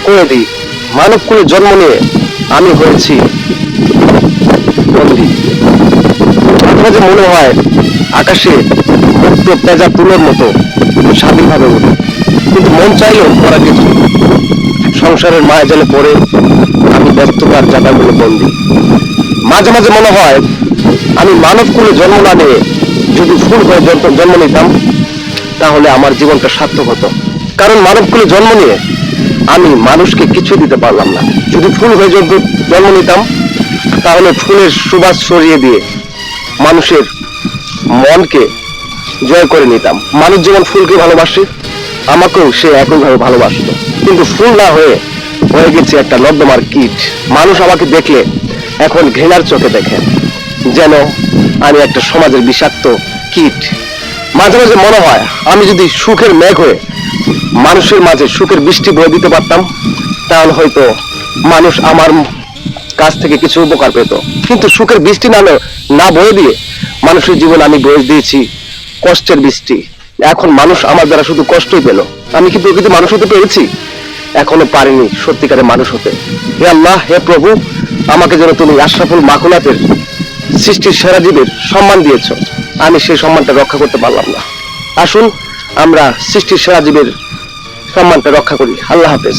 করে দিই, মানব কুলে জন্ম নিয়ে আমি হয়েছি বন্দী। মাঝে মনে হয় আকাশে মুক্ত পেঁজা তুলোর মতো স্বাধীনভাবে উঠে, কিন্তু মন চাইলেও করা কিছু। সংসারের মায়াজালে পড়ে আমি ব্যস্ততার জায়গাগুলো বন্দী। মাঝে মাঝে মনে হয় আমি মানব কুলে জন্ম না নিয়ে যদি ফুল হয়ে জন্ম নিতাম তাহলে আমার জীবনটা সার্থক হতো। কারণ মানব কুলে জন্ম নিয়ে আমি মানুষকে কিছু দিতে পারলাম না। যদি ফুল হয়ে জন্ম নিতাম তাহলে ফুলের সুবাস ছড়িয়ে দিয়ে মানুষের মনকে জয় করে নিতাম। মানুষ যেমন ফুলকে ভালোবাসে, আমাকেও সে একইভাবে ভালোবাসতো। কিন্তু ফুল না হয়ে হয়ে গেছে একটা নর্দমার কীট। মানুষ আমাকে দেখলে এখন ঘৃণার চোখে দেখে, যেন আমি একটা সমাজের বিষাক্ত কীট। মাঝে মাঝে মনে হয় আমি যদি সুখের মেঘ হয়ে মানুষের মাঝে সুখের বৃষ্টি বয়ে দিতে পারতাম তাহলে হয়তো মানুষ আমার কাছ থেকে কিছু উপকার পেত। কিন্তু সুখের বৃষ্টি না বয়ে দিয়ে মানুষের জীবন আমি বয়ে দিয়েছি কষ্টের বৃষ্টি। এখন মানুষ আমার দ্বারা শুধু কষ্টই পেল। আমি কি প্রকৃতি মানুষ হতে পেরেছি? এখনো পারিনি সত্যিকারে মানুষ হতে। হে আল্লাহ, হে প্রভু, আমাকে যেন তুমি আশরাফুল মাখলুকাতের সৃষ্টির সেরা জীবের সম্মান দিয়েছ, আমি সেই সম্মানটা রক্ষা করতে পারলাম না। আসুন আমরা সৃষ্টির সেরা জীবের সম্মানটা রক্ষা করি। আল্লাহ হাফেজ।